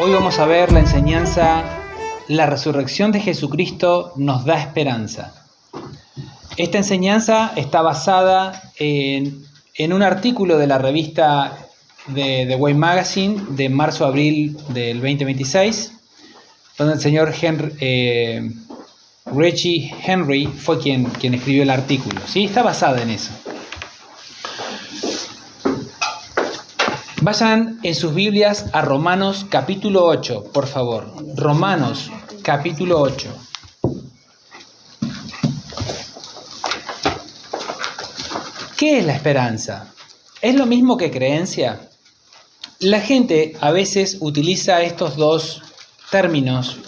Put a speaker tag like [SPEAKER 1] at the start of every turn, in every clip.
[SPEAKER 1] Hoy vamos a ver la enseñanza La resurrección de Jesucristo nos da esperanza. Esta enseñanza está basada en un artículo de la revista de The Way Magazine de marzo-abril del 2026, donde el señor Richie Henry fue quien escribió el artículo. ¿Sí? Está basada en eso. Vayan en sus Biblias a Romanos capítulo 8, por favor. Romanos capítulo 8. ¿Qué es la esperanza? ¿Es lo mismo que creencia? La gente a veces utiliza estos dos términos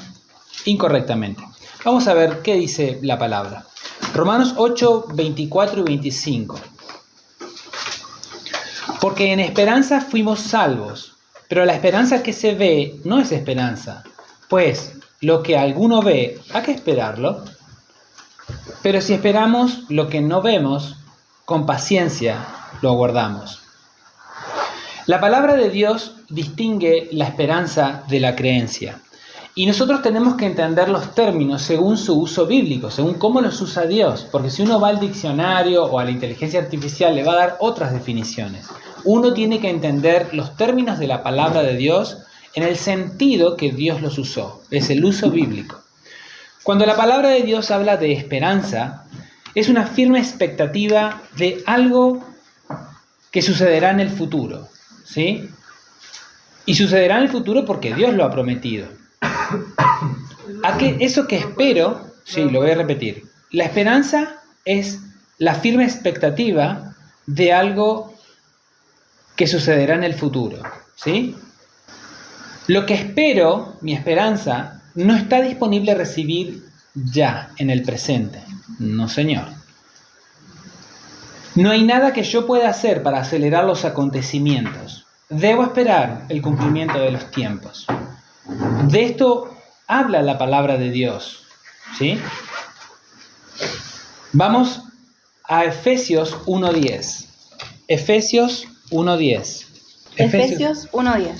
[SPEAKER 1] incorrectamente. Vamos a ver qué dice la palabra. Romanos 8, 24 y 25. Porque en esperanza fuimos salvos, pero la esperanza que se ve no es esperanza, pues lo que alguno ve, ¿a qué esperarlo? Pero si esperamos lo que no vemos, con paciencia lo aguardamos. La palabra de Dios distingue la esperanza de la creencia. Y nosotros tenemos que entender los términos según su uso bíblico, según cómo los usa Dios. Porque si uno va al diccionario o a la inteligencia artificial, le va a dar otras definiciones. Uno tiene que entender los términos de la palabra de Dios en el sentido que Dios los usó. Es el uso bíblico. Cuando la palabra de Dios habla de esperanza, es una firme expectativa de algo que sucederá en el futuro. ¿Sí? Y sucederá en el futuro porque Dios lo ha prometido. Eso que espero, sí, lo voy a repetir. La esperanza es la firme expectativa de algo que sucederá en el futuro, ¿sí? Lo que espero, mi esperanza, no está disponible a recibir ya, en el presente. No, señor. No hay nada que yo pueda hacer para acelerar los acontecimientos. Debo esperar el cumplimiento de los tiempos. De esto habla la palabra de Dios, ¿sí? Vamos a Efesios 1:10. Efesios 1:10.
[SPEAKER 2] Efesios 1:10.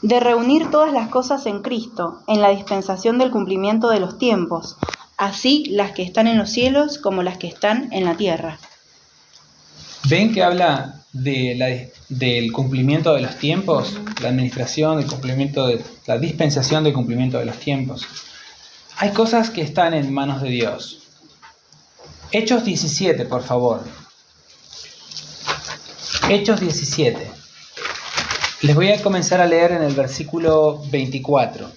[SPEAKER 2] De reunir todas las cosas en Cristo, en la dispensación del cumplimiento de los tiempos, así las que están en los cielos como las que están en la tierra.
[SPEAKER 1] ¿Ven que habla del cumplimiento de los tiempos? La administración, el cumplimiento de la dispensación del cumplimiento de los tiempos. Hay cosas que están en manos de Dios. Hechos 17, por favor. Hechos 17. Les voy a comenzar a leer en el versículo 24.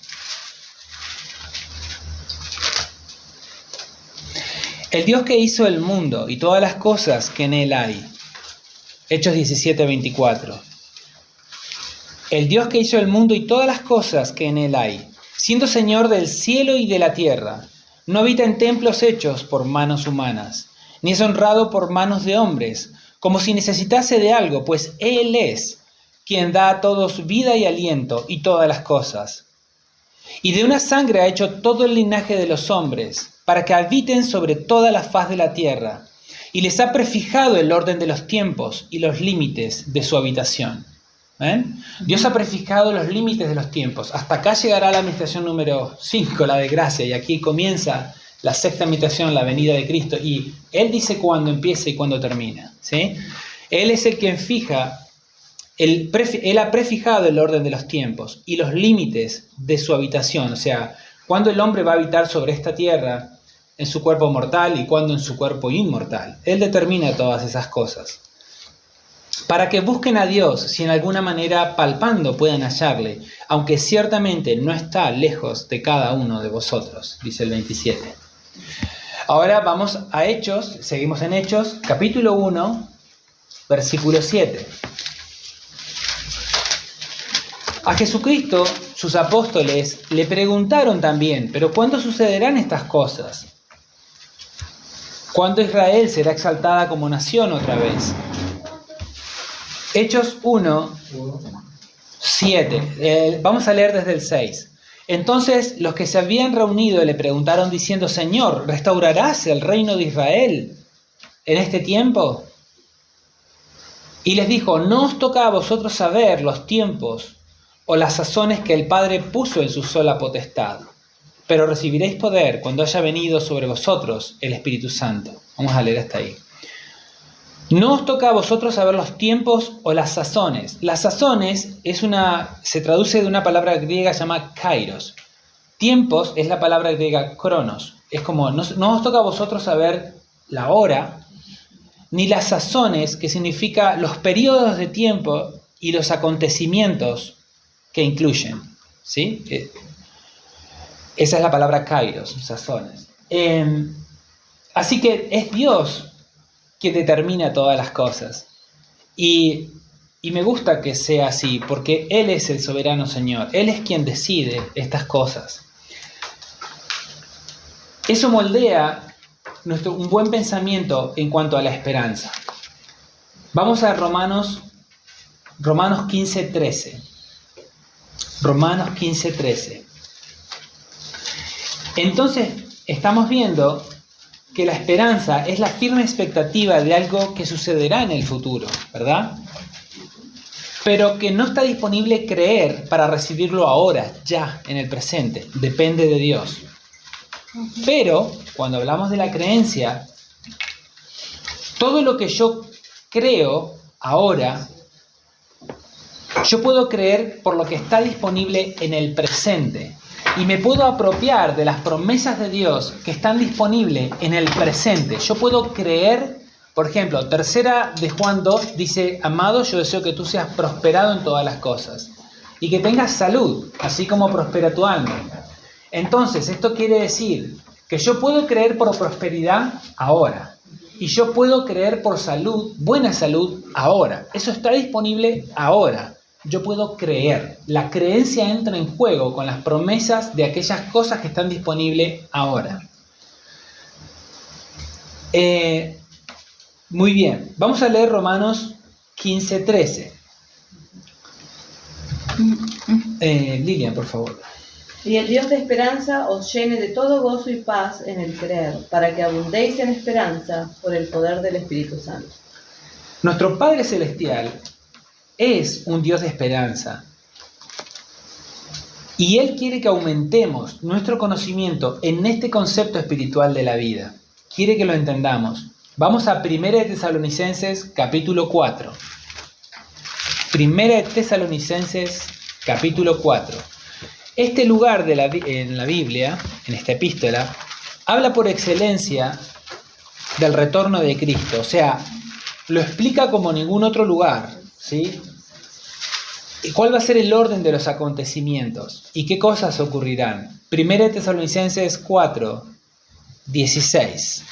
[SPEAKER 1] El Dios que hizo el mundo y todas las cosas que en él hay. Hechos 17, 24. El Dios que hizo el mundo y todas las cosas que en él hay, siendo Señor del cielo y de la tierra, no habita en templos hechos por manos humanas, ni es honrado por manos de hombres, como si necesitase de algo, pues Él es quien da a todos vida y aliento y todas las cosas. Y de una sangre ha hecho todo el linaje de los hombres, para que habiten sobre toda la faz de la tierra, y les ha prefijado el orden de los tiempos y los límites de su habitación. ¿Ven? Dios ha prefijado los límites de los tiempos. Hasta acá llegará la administración número 5, la de gracia, y aquí comienza la sexta administración, la venida de Cristo, y Él dice cuándo empieza y cuándo termina, ¿sí? Él es el quien fija, Él ha prefijado el orden de los tiempos y los límites de su habitación, o sea, cuándo el hombre va a habitar sobre esta tierra en su cuerpo mortal y cuándo en su cuerpo inmortal. Él determina todas esas cosas. Para que busquen a Dios, si en alguna manera palpando puedan hallarle, aunque ciertamente no está lejos de cada uno de vosotros, dice el 27. Ahora vamos a Hechos, seguimos en Hechos, capítulo 1, versículo 7. A Jesucristo, sus apóstoles, le preguntaron también, ¿pero cuándo sucederán estas cosas? ¿Cuándo Israel será exaltada como nación otra vez? Hechos 1, 7. Vamos a leer desde el 6. Entonces los que se habían reunido le preguntaron diciendo, Señor, ¿restaurarás el reino de Israel en este tiempo? Y les dijo, no os toca a vosotros saber los tiempos o las sazones que el Padre puso en su sola potestad. Pero recibiréis poder cuando haya venido sobre vosotros el Espíritu Santo. Vamos a leer hasta ahí. No os toca a vosotros saber los tiempos o las sazones. Las sazones se traduce de una palabra griega llamada kairos. Tiempos es la palabra griega kronos. Es como, no os toca a vosotros saber la hora, ni las sazones, que significa los periodos de tiempo y los acontecimientos que incluyen. ¿Sí? Esa es la palabra kairos, sazones. Así que es Dios que determina todas las cosas. Y me gusta que sea así, porque Él es el soberano Señor. Él es quien decide estas cosas. Eso moldea un buen pensamiento en cuanto a la esperanza. Vamos a Romanos 15:13. Romanos 15:13. Entonces, estamos viendo que la esperanza es la firme expectativa de algo que sucederá en el futuro, ¿verdad? Pero que no está disponible creer para recibirlo ahora, ya, en el presente. Depende de Dios. Pero, cuando hablamos de la creencia, todo lo que yo creo ahora, yo puedo creer por lo que está disponible en el presente. Y me puedo apropiar de las promesas de Dios que están disponibles en el presente. Yo puedo creer, por ejemplo, 3 de Juan 2 dice: amado, yo deseo que tú seas prosperado en todas las cosas y que tengas salud, así como prospera tu alma. Entonces, esto quiere decir que yo puedo creer por prosperidad ahora. Y yo puedo creer por salud, buena salud, ahora. Eso está disponible ahora. Yo puedo creer. La creencia entra en juego con las promesas de aquellas cosas que están disponibles ahora. Muy bien. Vamos a leer Romanos 15:13. Lilian, por favor.
[SPEAKER 3] Y el Dios de esperanza os llene de todo gozo y paz en el creer, para que abundéis en esperanza por el poder del Espíritu Santo.
[SPEAKER 1] Nuestro Padre Celestial es un Dios de esperanza. Y Él quiere que aumentemos nuestro conocimiento en este concepto espiritual de la vida. Quiere que lo entendamos. Vamos a 1 de Tesalonicenses capítulo 4. 1 de Tesalonicenses capítulo 4. Este lugar en la Biblia, en esta epístola, habla por excelencia del retorno de Cristo. O sea, lo explica como ningún otro lugar, ¿sí? ¿Y cuál va a ser el orden de los acontecimientos? ¿Y qué cosas ocurrirán? 1 Tesalonicenses 4, 16.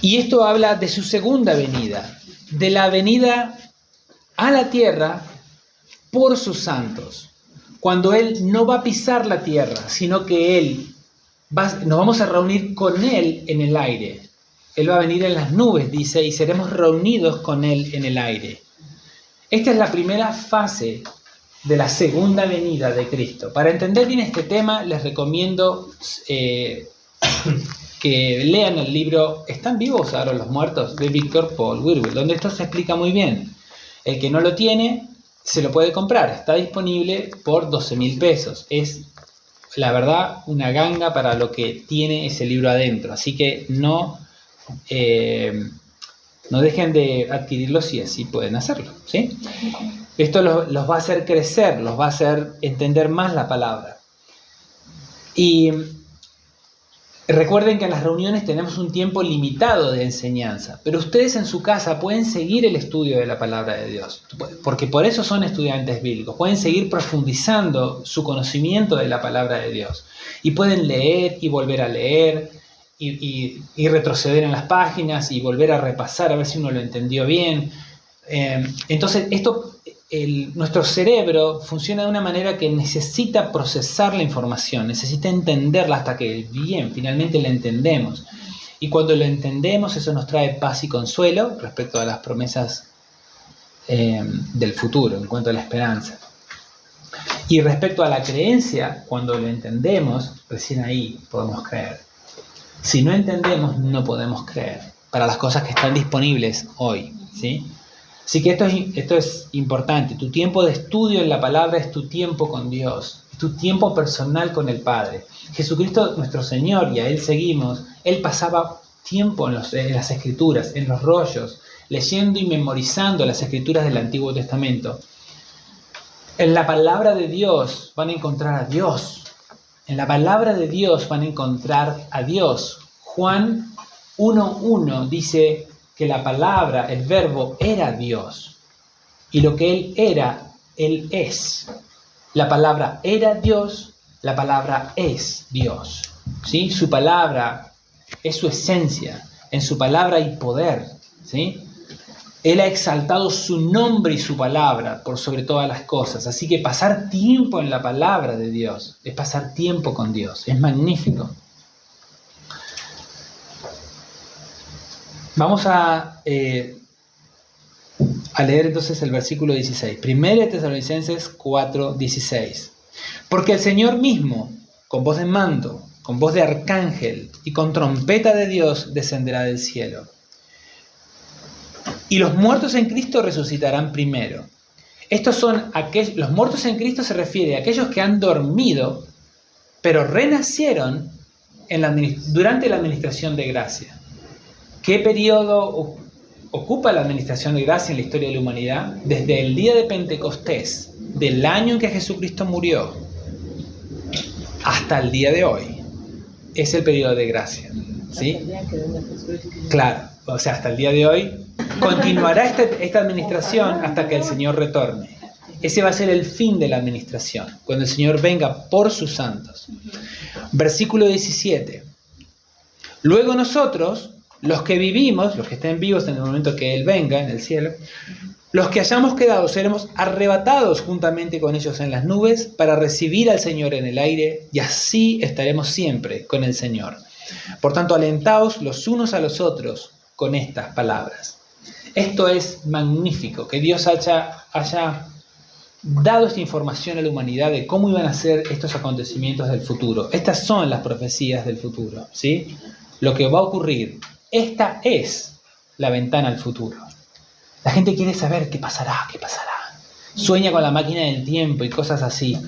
[SPEAKER 1] Y esto habla de su segunda venida, de la venida a la tierra por sus santos. Cuando Él no va a pisar la tierra, sino que nos vamos a reunir con Él en el aire. Él va a venir en las nubes, dice, y seremos reunidos con Él en el aire. Esta es la primera fase de la segunda venida de Cristo. Para entender bien este tema, les recomiendo que lean el libro ¿Están vivos ahora los muertos?, de Victor Paul Wierwille, donde esto se explica muy bien. El que no lo tiene, se lo puede comprar. Está disponible por 12.000 pesos. Es, la verdad, una ganga para lo que tiene ese libro adentro. Así que no dejen de adquirirlo si así pueden hacerlo, ¿sí? Esto los va a hacer crecer, los va a hacer entender más la palabra. Y recuerden que en las reuniones tenemos un tiempo limitado de enseñanza, pero ustedes en su casa pueden seguir el estudio de la palabra de Dios, porque por eso son estudiantes bíblicos. Pueden seguir profundizando su conocimiento de la palabra de Dios y pueden leer y volver a leer y retroceder en las páginas y volver a repasar a ver si uno lo entendió bien. Entonces nuestro cerebro funciona de una manera que necesita procesar la información, necesita entenderla hasta que finalmente la entendemos. Y cuando lo entendemos, eso nos trae paz y consuelo respecto a las promesas del futuro, en cuanto a la esperanza. Y respecto a la creencia, cuando lo entendemos, recién ahí podemos creer. Si no entendemos, no podemos creer para las cosas que están disponibles hoy, ¿sí? Así que esto es importante. Tu tiempo de estudio en la palabra es tu tiempo con Dios, es tu tiempo personal con el Padre. Jesucristo, nuestro Señor, y a Él seguimos, Él pasaba tiempo en las Escrituras, en los rollos, leyendo y memorizando las Escrituras del Antiguo Testamento. En la palabra de Dios van a encontrar a Dios. En la palabra de Dios van a encontrar a Dios. Juan 1:1 dice que la palabra, el verbo, era Dios. Y lo que Él era, Él es. La palabra era Dios, la palabra es Dios. ¿Sí? Su palabra es su esencia. En su palabra hay poder. ¿Sí? Él ha exaltado su nombre y su palabra por sobre todas las cosas. Así que pasar tiempo en la palabra de Dios es pasar tiempo con Dios. Es magnífico. Vamos a leer entonces el versículo 16. 1 Tesalonicenses 4:16. Porque el Señor mismo, con voz de mando, con voz de arcángel y con trompeta de Dios, descenderá del cielo. Y los muertos en Cristo resucitarán primero. Estos son los muertos en Cristo se refiere a aquellos que han dormido, pero renacieron durante la administración de gracia. ¿Qué periodo ocupa la administración de gracia en la historia de la humanidad? Desde el día de Pentecostés, del año en que Jesucristo murió, hasta el día de hoy. Es el periodo de gracia. ¿Sí? Claro, o sea, hasta el día de hoy continuará esta administración hasta que el Señor retorne. Ese va a ser el fin de la administración, cuando el Señor venga por sus santos. Versículo 17. Luego nosotros, los que vivimos, los que estén vivos en el momento que Él venga en el cielo, los que hayamos quedado seremos arrebatados juntamente con ellos en las nubes para recibir al Señor en el aire, y así estaremos siempre con el Señor. Por tanto, alentaos los unos a los otros con estas palabras. Esto es magnífico, que Dios haya dado esta información a la humanidad de cómo iban a ser estos acontecimientos del futuro. Estas son las profecías del futuro, ¿sí? Lo que va a ocurrir. Esta es la ventana al futuro. La gente quiere saber qué pasará. Sueña con la máquina del tiempo y cosas así.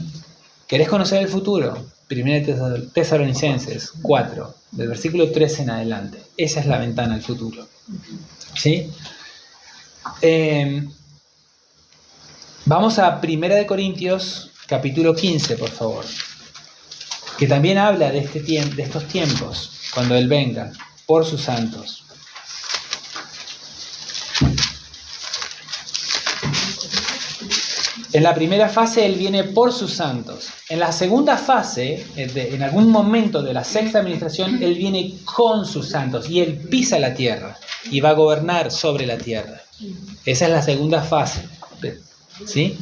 [SPEAKER 1] ¿Querés conocer el futuro? 1 Tesalonicenses 4, del versículo 13 en adelante. Esa es la ventana al futuro. ¿Sí? Vamos a 1 Corintios capítulo 15, por favor, que también habla de estos tiempos, cuando Él venga por sus santos. En la primera fase Él viene por sus santos. En la segunda fase, en algún momento de la sexta administración, Él viene con sus santos y Él pisa la tierra y va a gobernar sobre la tierra. Esa es la segunda fase, ¿sí?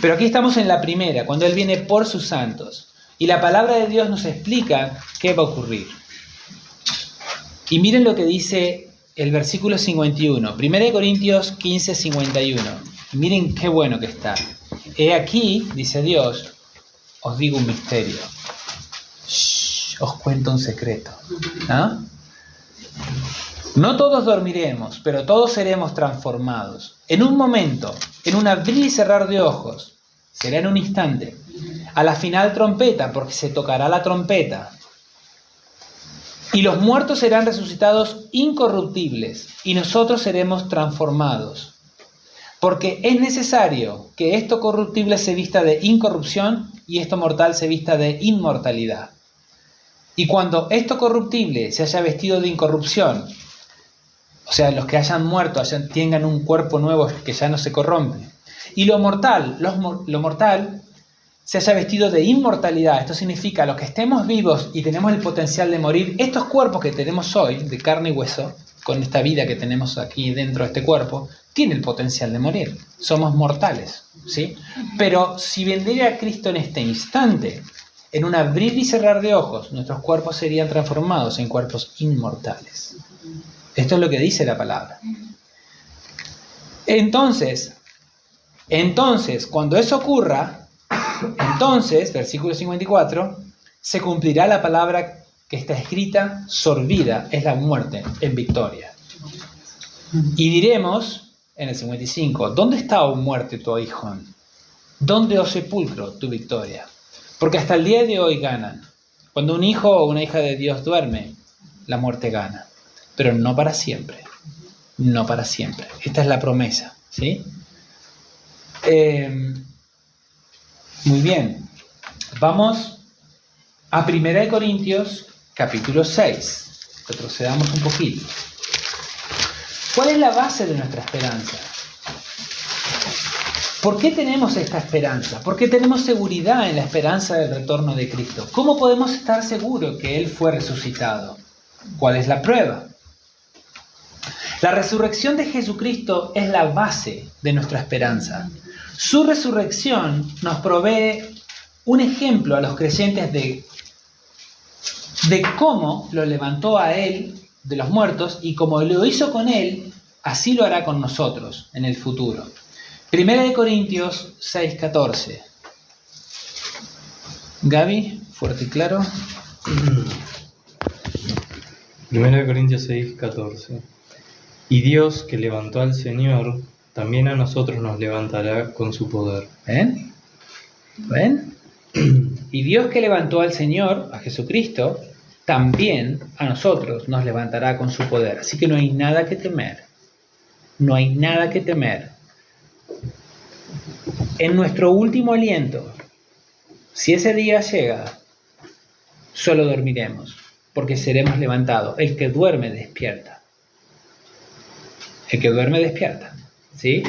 [SPEAKER 1] Pero aquí estamos en la primera, cuando Él viene por sus santos. Y la palabra de Dios nos explica qué va a ocurrir. Y miren lo que dice el versículo 51, 1 Corintios 15, 51. Miren qué bueno que está. He aquí, dice Dios, os digo un misterio. Os cuento un secreto. ¿Ah? No todos dormiremos, pero todos seremos transformados. En un momento, en un abrir y cerrar de ojos, será en un instante. A la final trompeta, porque se tocará la trompeta. Y los muertos serán resucitados incorruptibles, y nosotros seremos transformados. Porque es necesario que esto corruptible se vista de incorrupción y esto mortal se vista de inmortalidad. Y cuando esto corruptible se haya vestido de incorrupción, o sea, los que hayan muerto tengan un cuerpo nuevo que ya no se corrompe, y lo mortal se haya vestido de inmortalidad, esto significa los que estemos vivos y tenemos el potencial de morir, estos cuerpos que tenemos hoy, de carne y hueso, con esta vida que tenemos aquí dentro de este cuerpo, tiene el potencial de morir. Somos mortales, ¿sí? Pero si vendría Cristo en este instante, en un abrir y cerrar de ojos, nuestros cuerpos serían transformados en cuerpos inmortales. Esto es lo que dice la palabra. Entonces, cuando eso ocurra, entonces, versículo 54, se cumplirá la palabra que está escrita: sorbida es la muerte en victoria. Y diremos, en el 55, ¿dónde está, oh muerte, tu aguijón? ¿Dónde, oh sepulcro, tu victoria? Porque hasta el día de hoy ganan. Cuando un hijo o una hija de Dios duerme, la muerte gana. Pero no para siempre. No para siempre. Esta es la promesa, ¿sí? Muy bien. Vamos a 1 Corintios, capítulo 6. Retrocedamos un poquito. ¿Cuál es la base de nuestra esperanza? ¿Por qué tenemos esta esperanza? ¿Por qué tenemos seguridad en la esperanza del retorno de Cristo? ¿Cómo podemos estar seguros que Él fue resucitado? ¿Cuál es la prueba? La resurrección de Jesucristo es la base de nuestra esperanza. Su resurrección nos provee un ejemplo a los creyentes de cómo lo levantó a Él de los muertos, y como lo hizo con Él, así lo hará con nosotros en el futuro. 1 Corintios 6:14. Gaby, fuerte y claro.
[SPEAKER 4] 1 Corintios 6:14. Y Dios, que levantó al Señor, también a nosotros nos levantará con su poder.
[SPEAKER 1] ¿Ven? ¿Ven? Y Dios, que levantó al Señor, a Jesucristo, también a nosotros nos levantará con su poder. Así que no hay nada que temer. No hay nada que temer. En nuestro último aliento, si ese día llega, solo dormiremos, porque seremos levantados. El que duerme despierta. El que duerme despierta, ¿sí?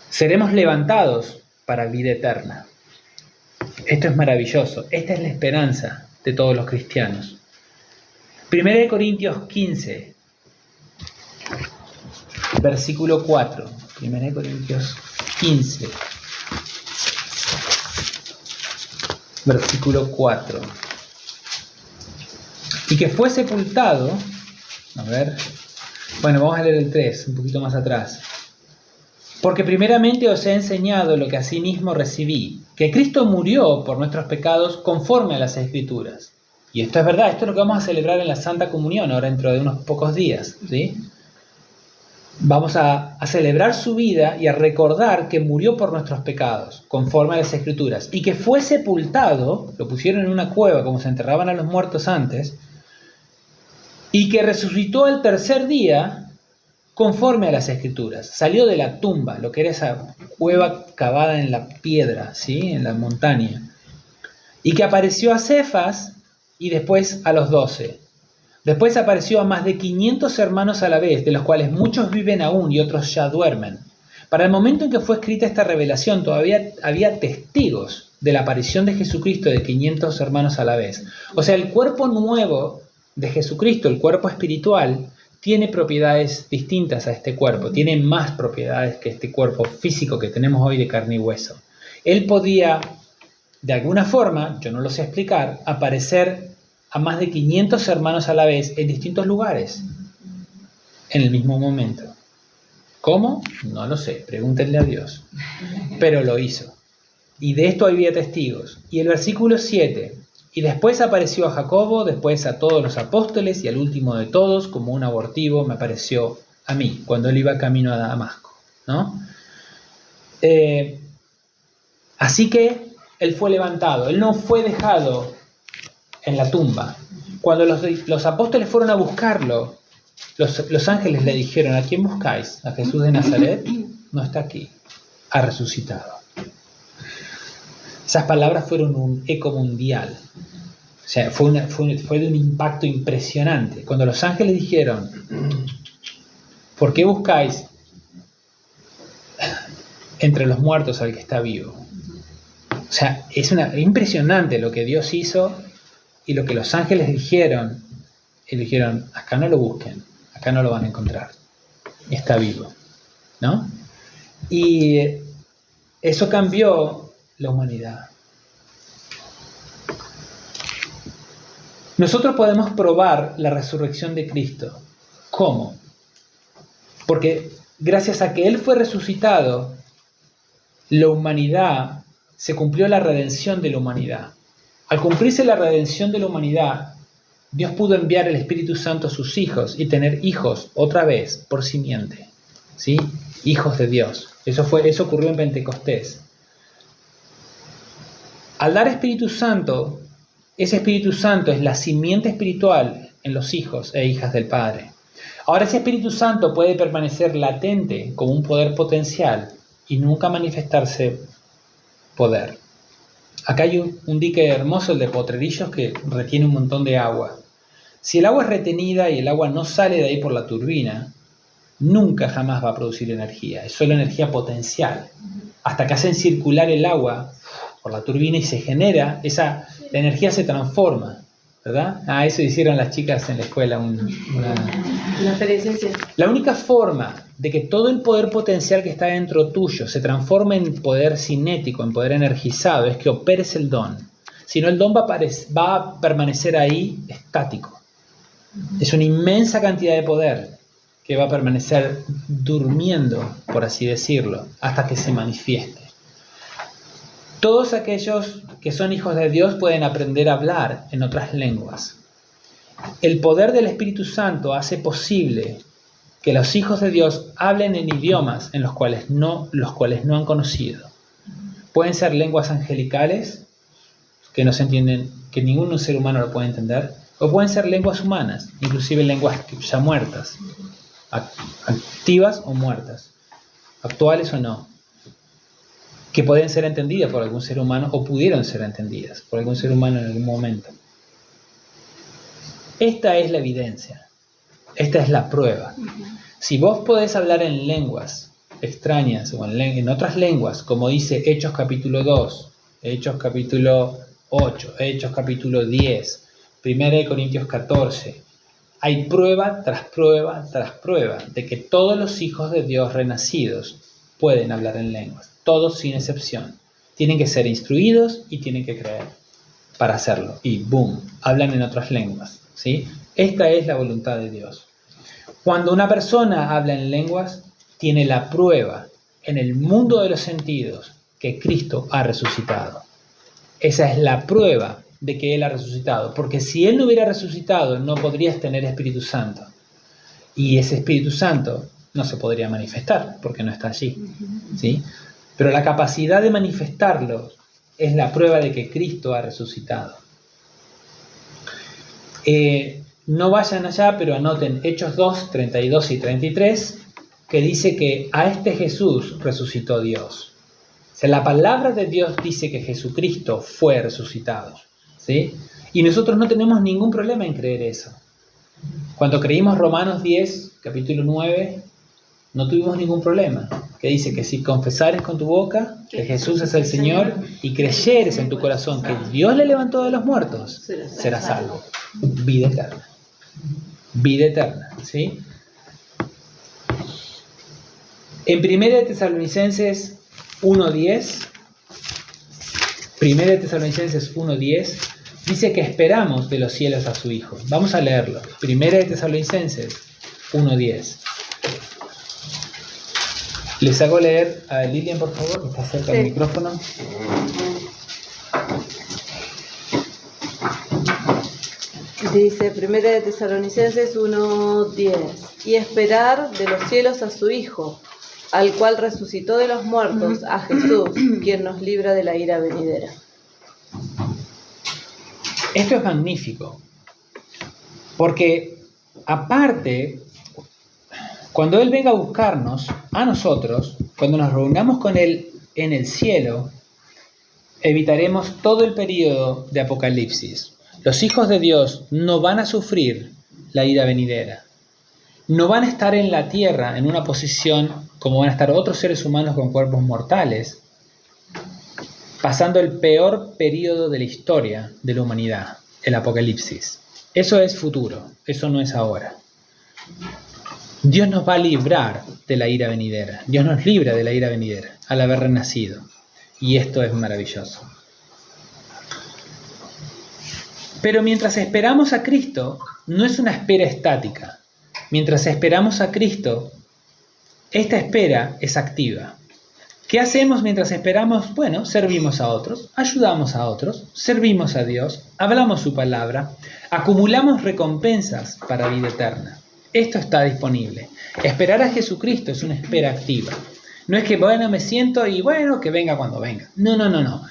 [SPEAKER 1] Seremos levantados para vida eterna. Esto es maravilloso. Esta es la esperanza de todos los cristianos. 1 Corintios 15, versículo 4. 1 Corintios 15, versículo 4. Y que fue sepultado. A ver. Bueno, vamos a leer el 3, un poquito más atrás. Porque primeramente os he enseñado lo que asimismo recibí, que Cristo murió por nuestros pecados conforme a las Escrituras. Y esto es verdad, esto es lo que vamos a celebrar en la Santa Comunión, ahora dentro de unos pocos días, ¿sí? Vamos a celebrar su vida y a recordar que murió por nuestros pecados, conforme a las Escrituras, y que fue sepultado, lo pusieron en una cueva como se enterraban a los muertos antes, y que resucitó el tercer día, conforme a las Escrituras. Salió de la tumba, lo que era esa cueva cavada en la piedra, ¿sí? En la montaña. Y que apareció a Cefas y después a los 12. Después apareció a más de 500 hermanos a la vez, de los cuales muchos viven aún y otros ya duermen. Para el momento en que fue escrita esta revelación, todavía había testigos de la aparición de Jesucristo de 500 hermanos a la vez. O sea, el cuerpo nuevo de Jesucristo, el cuerpo espiritual, tiene propiedades distintas a este cuerpo, tiene más propiedades que este cuerpo físico que tenemos hoy de carne y hueso. Él podía, de alguna forma, yo no lo sé explicar, aparecer a más de 500 hermanos a la vez en distintos lugares, en el mismo momento. ¿Cómo? No lo sé, pregúntenle a Dios. Pero lo hizo. Y de esto había testigos. Y el versículo 7... Y después apareció a Jacobo, después a todos los apóstoles, y al último de todos, como un abortivo, me apareció a mí, cuando él iba camino a Damasco, ¿no? Así que él fue levantado, él no fue dejado en la tumba. Cuando los apóstoles fueron a buscarlo, los ángeles le dijeron: ¿a quién buscáis? ¿A Jesús de Nazaret? No está aquí, ha resucitado. Esas palabras fueron un eco mundial. O sea, fue de un impacto impresionante. Cuando los ángeles dijeron: ¿por qué buscáis entre los muertos al que está vivo? O sea, es impresionante lo que Dios hizo y lo que los ángeles dijeron. Y dijeron: acá no lo busquen, acá no lo van a encontrar. Está vivo, ¿no? Y eso cambió la humanidad. Nosotros podemos probar la resurrección de Cristo. ¿Cómo? Porque gracias a que Él fue resucitado, la humanidad, se cumplió la redención de la humanidad. Al cumplirse la redención de la humanidad, Dios pudo enviar el Espíritu Santo a sus hijos y tener hijos otra vez por simiente. ¿sí? Hijos de Dios. Eso ocurrió en Pentecostés. Al dar Espíritu Santo, ese Espíritu Santo es la simiente espiritual en los hijos e hijas del Padre. Ahora, ese Espíritu Santo puede permanecer latente como un poder potencial y nunca manifestarse poder. Acá hay un dique hermoso, el de Potrerillos, que retiene un montón de agua. Si el agua es retenida y el agua no sale de ahí por la turbina, nunca jamás va a producir energía. Es solo energía potencial. Hasta que hacen circular el agua por la turbina y se genera, la energía se transforma, ¿verdad? Eso hicieron las chicas en la escuela.
[SPEAKER 3] La experiencia.
[SPEAKER 1] La única forma de que todo el poder potencial que está dentro tuyo se transforme en poder cinético, en poder energizado, es que operes el don. Si no, el don va a permanecer ahí estático. Es una inmensa cantidad de poder que va a permanecer durmiendo, por así decirlo, hasta que se manifieste. Todos aquellos que son hijos de Dios pueden aprender a hablar en otras lenguas. El poder del Espíritu Santo hace posible que los hijos de Dios hablen en idiomas en los cuales no han conocido. Pueden ser lenguas angelicales, que no se entienden, que ningún ser humano lo puede entender, o pueden ser lenguas humanas, inclusive lenguas ya muertas, activas o muertas, actuales o no, que pueden ser entendidas por algún ser humano o pudieron ser entendidas por algún ser humano en algún momento. Esta es la evidencia, esta es la prueba. Si vos podés hablar en lenguas extrañas o en otras lenguas, como dice Hechos capítulo 2, Hechos capítulo 8, Hechos capítulo 10, 1 Corintios 14, hay prueba tras prueba tras prueba de que todos los hijos de Dios renacidos pueden hablar en lenguas. Todos sin excepción. Tienen que ser instruidos y tienen que creer para hacerlo. Y boom, hablan en otras lenguas, ¿sí? Esta es la voluntad de Dios. Cuando una persona habla en lenguas, tiene la prueba en el mundo de los sentidos que Cristo ha resucitado. Esa es la prueba de que Él ha resucitado. Porque si Él no hubiera resucitado, no podrías tener Espíritu Santo. Y ese Espíritu Santo no se podría manifestar porque no está allí, ¿sí? Pero la capacidad de manifestarlo es la prueba de que Cristo ha resucitado. No vayan allá, pero anoten Hechos 2, 32 y 33, que dice que a este Jesús resucitó Dios. O sea, la palabra de Dios dice que Jesucristo fue resucitado, ¿sí? Y nosotros no tenemos ningún problema en creer eso. Cuando creímos Romanos 10, capítulo 9, no tuvimos ningún problema, que dice que si confesares con tu boca que Jesús es el Señor y creyeres en tu corazón que Dios le levantó de los muertos, serás salvo. Vida eterna. Vida eterna, ¿sí? En 1 Tesalonicenses 1:10, 1 Tesalonicenses 1:10, dice que esperamos de los cielos a su Hijo. Vamos a leerlo. 1 Tesalonicenses 1:10. Les hago leer a Lilian, por favor, que está cerca del micrófono.
[SPEAKER 3] Dice 1 Tesalonicenses 1:10: y esperar de los cielos a su Hijo, al cual resucitó de los muertos, a Jesús, quien nos libra de la ira venidera.
[SPEAKER 1] Esto es magnífico, porque aparte, cuando Él venga a buscarnos, a nosotros, cuando nos reunamos con Él en el cielo, evitaremos todo el periodo de Apocalipsis. Los hijos de Dios no van a sufrir la ira venidera. No van a estar en la tierra en una posición como van a estar otros seres humanos con cuerpos mortales, pasando el peor periodo de la historia de la humanidad, el Apocalipsis. Eso es futuro, eso no es ahora. Dios nos va a librar de la ira venidera. Dios nos libra de la ira venidera al haber renacido. Y esto es maravilloso. Pero mientras esperamos a Cristo, no es una espera estática. Mientras esperamos a Cristo, esta espera es activa. ¿Qué hacemos mientras esperamos? Bueno, servimos a otros, ayudamos a otros, servimos a Dios, hablamos su palabra, acumulamos recompensas para vida eterna. Esto está disponible. Esperar a Jesucristo es una espera activa. No es que, bueno, me siento y bueno, que venga cuando venga. No.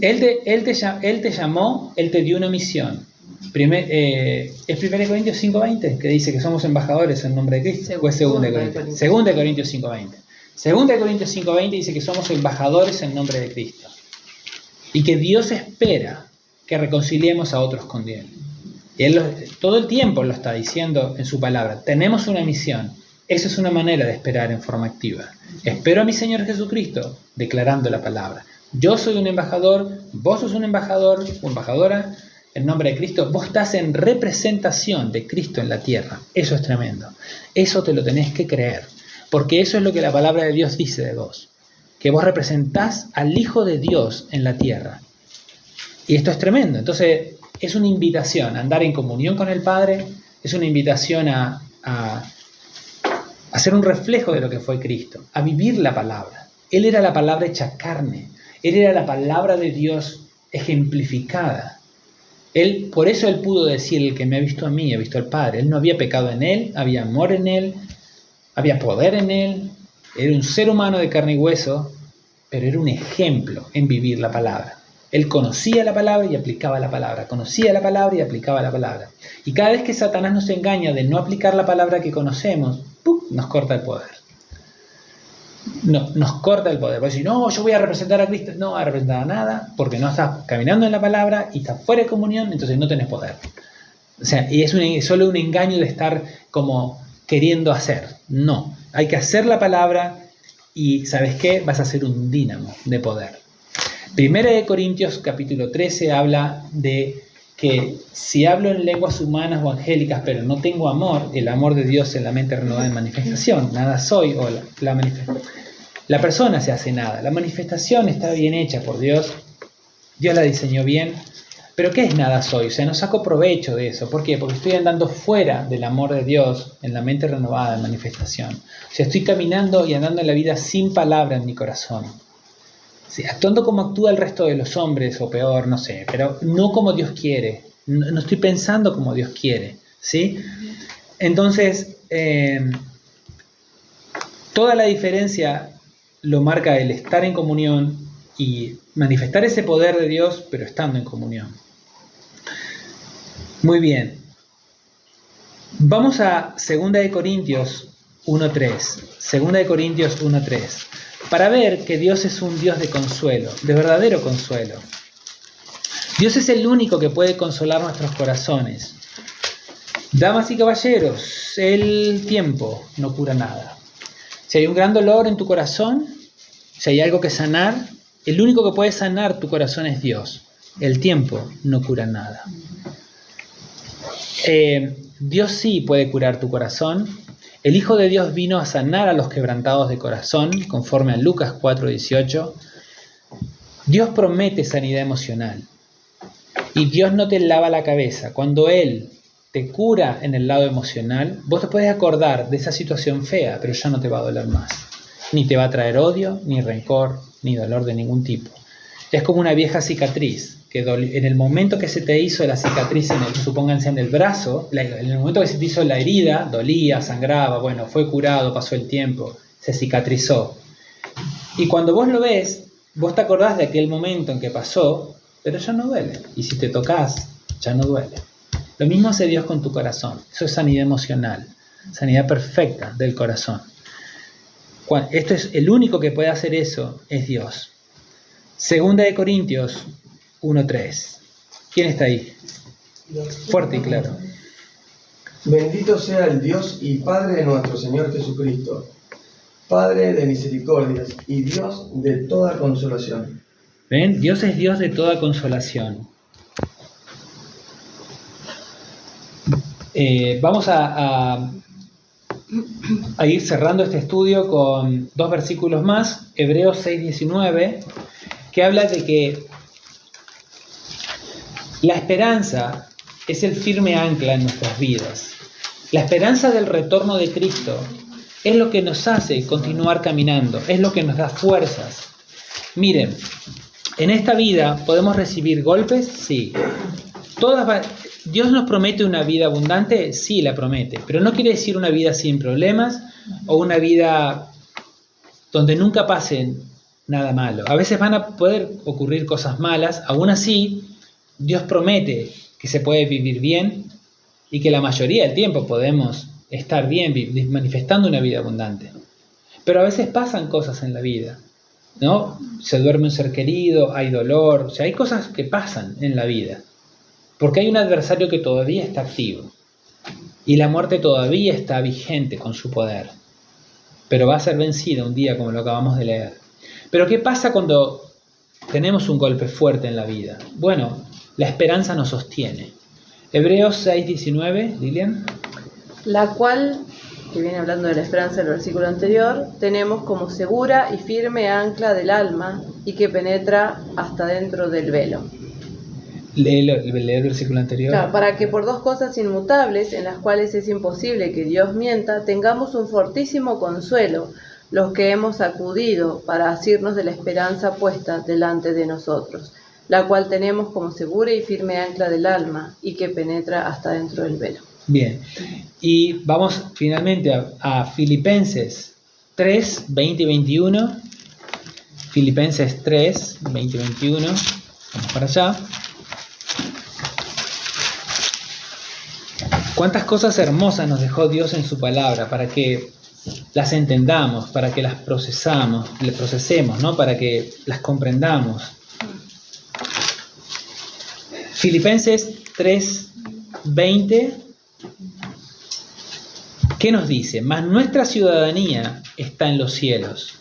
[SPEAKER 1] Él te llamó, Él te dio una misión. ¿Es 1 Corintios 5:20 que dice que somos embajadores en nombre de Cristo? ¿O es 2 Corintios? 2 Corintios 5:20. 2 Corintios 5:20 dice que somos embajadores en nombre de Cristo. Y que Dios espera que reconciliemos a otros con Él. Y Él todo el tiempo lo está diciendo en su palabra. Tenemos una misión. Esa es una manera de esperar en forma activa. Espero a mi Señor Jesucristo declarando la palabra. Yo soy un embajador, vos sos un embajador o embajadora en nombre de Cristo. Vos estás en representación de Cristo en la tierra. Eso es tremendo. Eso te lo tenés que creer. Porque eso es lo que la palabra de Dios dice de vos. Que vos representás al Hijo de Dios en la tierra. Y esto es tremendo. Entonces es una invitación a andar en comunión con el Padre. Es una invitación a ser un reflejo de lo que fue Cristo, a vivir la palabra. Él era la palabra hecha carne, Él era la palabra de Dios ejemplificada. Por eso Él pudo decir, el que me ha visto a mí, ha visto al Padre. Él no había pecado en Él, había amor en Él, había poder en Él, era un ser humano de carne y hueso, pero era un ejemplo en vivir la palabra. Él conocía la palabra y aplicaba la palabra, conocía la palabra y aplicaba la palabra. Y cada vez que Satanás nos engaña de no aplicar la palabra que conocemos, ¡pum!, nos corta el poder. No, nos corta el poder. Porque si no, yo voy a representar a Cristo, no vas a representar a nada, porque no estás caminando en la palabra y estás fuera de comunión, entonces no tenés poder. O sea, y es solo un engaño de estar como queriendo hacer. No, hay que hacer la palabra y ¿sabes qué? Vas a ser un dínamo de poder. 1 Corintios capítulo 13 habla de que si hablo en lenguas humanas o angélicas, pero no tengo amor, el amor de Dios en la mente renovada en manifestación. Nada soy, o la persona se hace nada. La manifestación está bien hecha por Dios. Dios la diseñó bien. Pero ¿qué es nada soy? O sea, no saco provecho de eso. ¿Por qué? Porque estoy andando fuera del amor de Dios en la mente renovada en manifestación. O sea, estoy caminando y andando en la vida sin palabra en mi corazón. Sí, actuando como actúa el resto de los hombres, o peor, no sé, pero no como Dios quiere. No estoy pensando como Dios quiere, ¿sí? Entonces, toda la diferencia lo marca el estar en comunión y manifestar ese poder de Dios, pero estando en comunión. Muy bien. Vamos a 2 Corintios 1:3. 2 Corintios 1:3. Para ver que Dios es un Dios de consuelo, de verdadero consuelo. Dios es el único que puede consolar nuestros corazones. Damas y caballeros, el tiempo no cura nada. Si hay un gran dolor en tu corazón, si hay algo que sanar, el único que puede sanar tu corazón es Dios. El tiempo no cura nada. Dios sí puede curar tu corazón. El Hijo de Dios vino a sanar a los quebrantados de corazón, conforme a Lucas 4:18. Dios promete sanidad emocional. Y Dios no te lava la cabeza. Cuando Él te cura en el lado emocional, vos te puedes acordar de esa situación fea, pero ya no te va a doler más. Ni te va a traer odio, ni rencor, ni dolor de ningún tipo. Es como una vieja cicatriz, que en el momento que se te hizo la cicatriz, supónganse en el brazo, en el momento que se te hizo la herida, dolía, sangraba, bueno, fue curado, pasó el tiempo, se cicatrizó. Y cuando vos lo ves, vos te acordás de aquel momento en que pasó, pero ya no duele. Y si te tocas, ya no duele. Lo mismo hace Dios con tu corazón. Eso es sanidad emocional, sanidad perfecta del corazón. Esto es el único que puede hacer eso, es Dios. 2 Corintios 1:3. ¿Quién está ahí? Fuerte y claro.
[SPEAKER 5] Bendito sea el Dios y Padre de nuestro Señor Jesucristo, Padre de misericordias y Dios de toda consolación.
[SPEAKER 1] ¿Ven? Dios es Dios de toda consolación. Vamos a ir cerrando este estudio con 2 versículos más. Hebreos 6:19, que habla de que la esperanza es el firme ancla en nuestras vidas. La esperanza del retorno de Cristo es lo que nos hace continuar caminando, es lo que nos da fuerzas. Miren, en esta vida podemos recibir golpes, sí. ¿Dios nos promete una vida abundante? Sí, la promete, pero no quiere decir una vida sin problemas o una vida donde nunca pase nada malo. A veces van a poder ocurrir cosas malas, aún así Dios promete que se puede vivir bien y que la mayoría del tiempo podemos estar bien, manifestando una vida abundante. Pero a veces pasan cosas en la vida, ¿no? Se duerme un ser querido, hay dolor, o sea, hay cosas que pasan en la vida, porque hay un adversario que todavía está activo y la muerte todavía está vigente con su poder, pero va a ser vencida un día, como lo acabamos de leer. Pero ¿qué pasa cuando tenemos un golpe fuerte en la vida? Bueno, la esperanza nos sostiene. Hebreos 6:19, Lilian.
[SPEAKER 3] La cual, que viene hablando de la esperanza del versículo anterior, tenemos como segura y firme ancla del alma y que penetra hasta dentro del velo.
[SPEAKER 1] Lee el versículo anterior.
[SPEAKER 3] Claro, para que por dos cosas inmutables, en las cuales es imposible que Dios mienta, tengamos un fortísimo consuelo, los que hemos acudido para asirnos de la esperanza puesta delante de nosotros, la cual tenemos como segura y firme ancla del alma y que penetra hasta dentro del velo.
[SPEAKER 1] Bien, y vamos finalmente a Filipenses 3, 20 y 21. Filipenses 3, 20 y 21. Vamos para allá. Cuántas cosas hermosas nos dejó Dios en su palabra para que las entendamos, para que las procesemos, ¿no? Para que las comprendamos. Filipenses 3, 20. ¿Qué nos dice? Mas nuestra ciudadanía está en los cielos.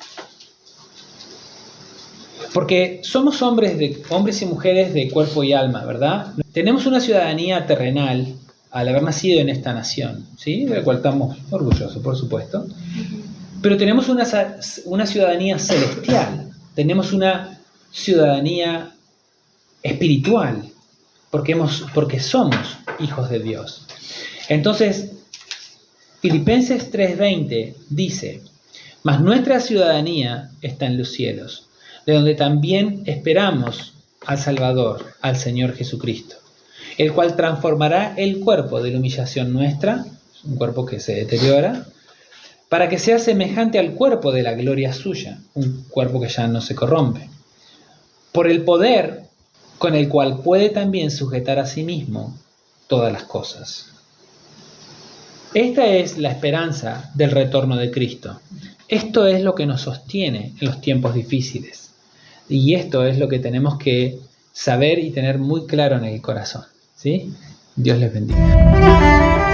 [SPEAKER 1] Porque somos hombres y mujeres de cuerpo y alma, ¿verdad? Tenemos una ciudadanía terrenal al haber nacido en esta nación, ¿sí? De la cual estamos orgullosos, por supuesto. Pero tenemos una ciudadanía celestial, tenemos una ciudadanía espiritual, porque somos hijos de Dios. Entonces, Filipenses 3:20 dice: mas nuestra ciudadanía está en los cielos, de donde también esperamos al Salvador, al Señor Jesucristo, el cual transformará el cuerpo de la humillación nuestra, un cuerpo que se deteriora, para que sea semejante al cuerpo de la gloria suya, un cuerpo que ya no se corrompe, por el poder con el cual puede también sujetar a sí mismo todas las cosas. Esta es la esperanza del retorno de Cristo. Esto es lo que nos sostiene en los tiempos difíciles. Y esto es lo que tenemos que saber y tener muy claro en el corazón, ¿sí? Dios les bendiga.